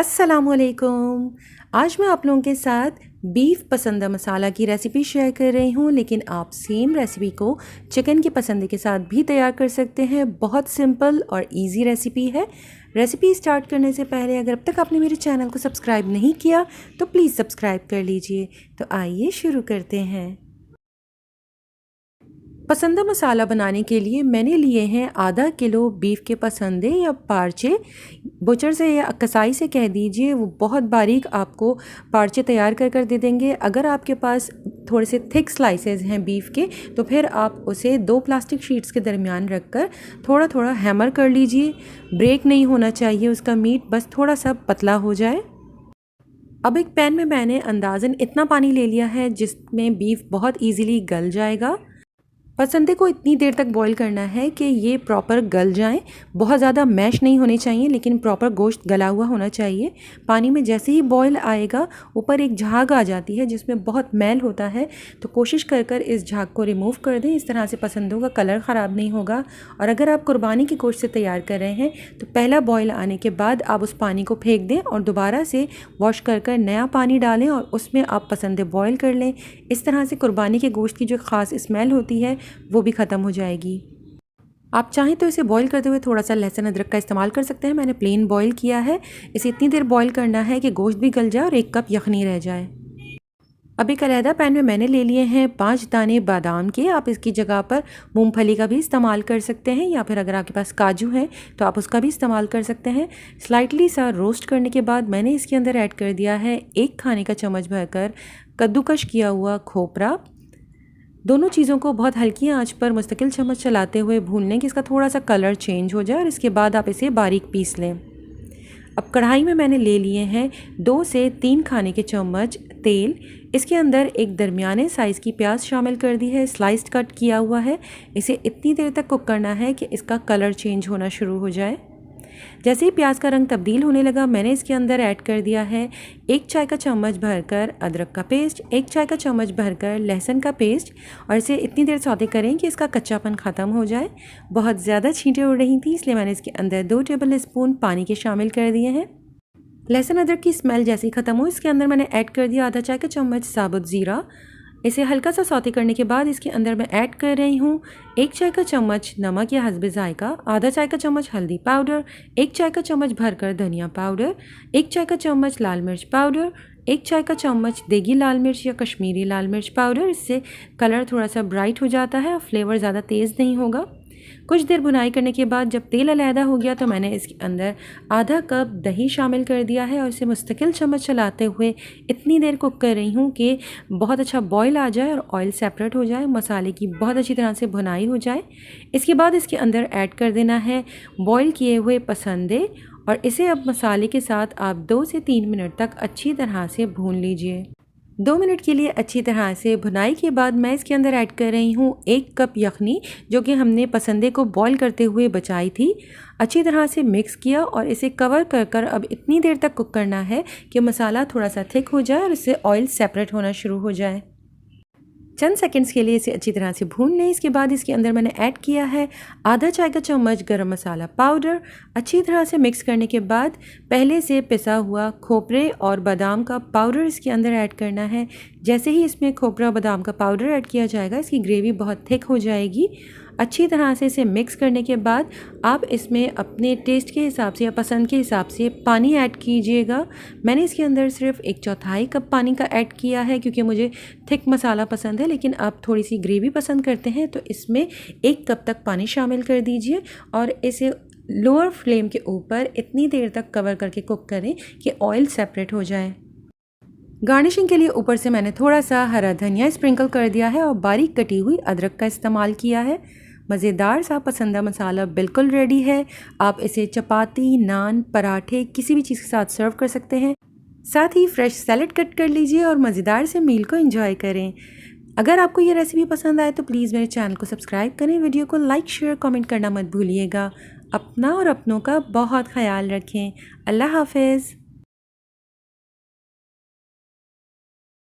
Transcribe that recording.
अस्सलामुअलैकुम। आज मैं आप लोगों के साथ बीफ पसंदा मसाला की रेसिपी शेयर कर रही हूँ, लेकिन आप सेम रेसिपी को चिकन के पसंदे के साथ भी तैयार कर सकते हैं। बहुत सिंपल और इजी रेसिपी है। रेसिपी स्टार्ट करने से पहले अगर अब तक आपने मेरे चैनल को सब्सक्राइब नहीं किया तो प्लीज़ सब्सक्राइब कर लीजिए। तो आइए शुरू करते हैं। पसंदा मसाला बनाने के लिए मैंने लिए हैं आधा किलो बीफ के पसंदे या पार्चे। बुचर से या कसाई से कह दीजिए, वो बहुत बारीक आपको पार्चे तैयार कर दे देंगे। अगर आपके पास थोड़े से थिक स्लाइसेस हैं बीफ के, तो फिर आप उसे 2 प्लास्टिक शीट्स के दरमियान रखकर थोड़ा थोड़ा हैमर कर लीजिए। ब्रेक नहीं होना चाहिए उसका मीट, बस थोड़ा सा पतला हो जाए। अब एक पैन में मैंने अंदाज़न इतना पानी ले लिया है जिसमें बीफ बहुत ईजीली गल जाएगा। पसंदे को इतनी देर तक बॉईल करना है कि ये प्रॉपर गल जाएं। बहुत ज़्यादा मैश नहीं होने चाहिए, लेकिन प्रॉपर गोश्त गला हुआ होना चाहिए। पानी में जैसे ही बॉईल आएगा, ऊपर एक झाग आ जाती है जिसमें बहुत मैल होता है, तो कोशिश कर इस झाग को रिमूव कर दें। इस तरह से पसंदों का कलर ख़राब नहीं होगा। और अगर आप कुर्बानी के गोश्त से तैयार कर रहे हैं तो पहला बॉईल आने के बाद आप उस पानी को फेंक दें और दोबारा से वॉश कर नया पानी डालें और उसमें आप पसंदे बॉईल कर लें। इस तरह से कुर्बानी के गोश्त की जो ख़ास स्मेल होती है वो भी ख़त्म हो जाएगी। आप चाहें तो इसे बॉईल करते हुए थोड़ा सा लहसुन अदरक का इस्तेमाल कर सकते हैं। मैंने प्लेन बॉईल किया है। इसे इतनी देर बॉईल करना है कि गोश्त भी गल जाए और 1 कप यखनी रह जाए। अब एक अलहदा पैन में मैंने ले लिए हैं 5 दाने बादाम के। आप इसकी जगह पर मूंगफली का भी इस्तेमाल कर सकते हैं, या फिर अगर आपके पास काजू है तो आप उसका भी इस्तेमाल कर सकते हैं। स्लाइटली सा रोस्ट करने के बाद मैंने इसके अंदर ऐड कर दिया है 1 खाने का चम्मच भरकर कद्दूकश किया हुआ खोपरा। दोनों चीज़ों को बहुत हल्की आंच पर मुस्तकिल चम्मच चलाते हुए भून लें कि इसका थोड़ा सा कलर चेंज हो जाए, और इसके बाद आप इसे बारीक पीस लें। अब कढ़ाई में मैंने ले लिए हैं 2 से 3 खाने के चम्मच तेल। इसके अंदर एक दरमियाने साइज़ की प्याज शामिल कर दी है, स्लाइस्ड कट किया हुआ है। इसे इतनी देर तक कुक करना है कि इसका कलर चेंज होना शुरू हो जाए। जैसे ही प्याज का रंग तब्दील होने लगा, मैंने इसके अंदर ऐड कर दिया है 1 चाय का चम्मच भरकर अदरक का पेस्ट, 1 चाय का चम्मच भरकर लहसुन का पेस्ट, और इसे इतनी देर सौते करें कि इसका कच्चापन ख़त्म हो जाए। बहुत ज़्यादा छींटें उड़ रही थी, इसलिए मैंने इसके अंदर 2 टेबल स्पून पानी के शामिल कर दिए हैं। लहसुन अदरक की स्मेल जैसे ही ख़त्म हो, इसके अंदर मैंने ऐड कर दिया आधा चाय का चम्मच साबुत ज़ीरा। इसे हल्का सा सौते करने के बाद इसके अंदर मैं ऐड कर रही हूँ 1 चाय का चम्मच नमक या हस्बे ज़ायका, आधा चाय का चम्मच हल्दी पाउडर, 1 चाय का चम्मच भरकर धनिया पाउडर, 1 चाय का चम्मच लाल मिर्च पाउडर, 1 चाय का चम्मच देगी लाल मिर्च या कश्मीरी लाल मिर्च पाउडर। इससे कलर थोड़ा सा ब्राइट हो जाता है और फ्लेवर ज़्यादा तेज़ नहीं होगा। कुछ देर भुनाई करने के बाद जब तेल अलहदा हो गया तो मैंने इसके अंदर आधा कप दही शामिल कर दिया है और इसे मुस्तकिल चम्मच चलाते हुए इतनी देर कुक कर रही हूँ कि बहुत अच्छा बॉईल आ जाए और ऑयल सेपरेट हो जाए, मसाले की बहुत अच्छी तरह से भुनाई हो जाए। इसके बाद इसके अंदर ऐड कर देना है बॉईल किए हुए पसंदे, और इसे अब मसाले के साथ आप 2 से 3 मिनट तक अच्छी तरह से भून लीजिए। 2 मिनट के लिए अच्छी तरह से भुनाई के बाद मैं इसके अंदर ऐड कर रही हूँ 1 कप यखनी, जो कि हमने पसंदे को बॉईल करते हुए बचाई थी। अच्छी तरह से मिक्स किया और इसे कवर कर अब इतनी देर तक कुक करना है कि मसाला थोड़ा सा थिक हो जाए और इससे ऑयल सेपरेट होना शुरू हो जाए। चंद सेकंड्स के लिए इसे अच्छी तरह से भून लें। इसके बाद इसके अंदर मैंने ऐड किया है आधा चाय का चम्मच गरम मसाला पाउडर। अच्छी तरह से मिक्स करने के बाद पहले से पिसा हुआ खोपरे और बादाम का पाउडर इसके अंदर ऐड करना है। जैसे ही इसमें खोपरा और बादाम का पाउडर ऐड किया जाएगा, इसकी ग्रेवी बहुत थिक हो जाएगी। अच्छी तरह से इसे मिक्स करने के बाद आप इसमें अपने टेस्ट के हिसाब से या पसंद के हिसाब से पानी ऐड कीजिएगा। मैंने इसके अंदर सिर्फ 1/4 कप पानी का ऐड किया है, क्योंकि मुझे थिक मसाला पसंद है, लेकिन आप थोड़ी सी ग्रेवी पसंद करते हैं तो इसमें 1 कप तक पानी शामिल कर दीजिए और इसे लोअर फ्लेम के ऊपर इतनी देर तक कवर करके कुक करें कि ऑयल सेपरेट हो जाए। गार्निशिंग के लिए ऊपर से मैंने थोड़ा सा हरा धनिया स्प्रिंकल कर दिया है और बारीक कटी हुई अदरक का इस्तेमाल किया है। मज़ेदार सा पसंदा मसाला बिल्कुल रेडी है। आप इसे चपाती, नान, पराठे किसी भी चीज़ के साथ सर्व कर सकते हैं। साथ ही फ्रेश सैलेड कट कर लीजिए और मज़ेदार से मील को एंजॉय करें। अगर आपको ये रेसिपी पसंद आए तो प्लीज़ मेरे चैनल को सब्सक्राइब करें, वीडियो को लाइक, शेयर, कमेंट करना मत भूलिएगा। अपना और अपनों का बहुत ख्याल रखें। अल्लाह हाफ़िज़।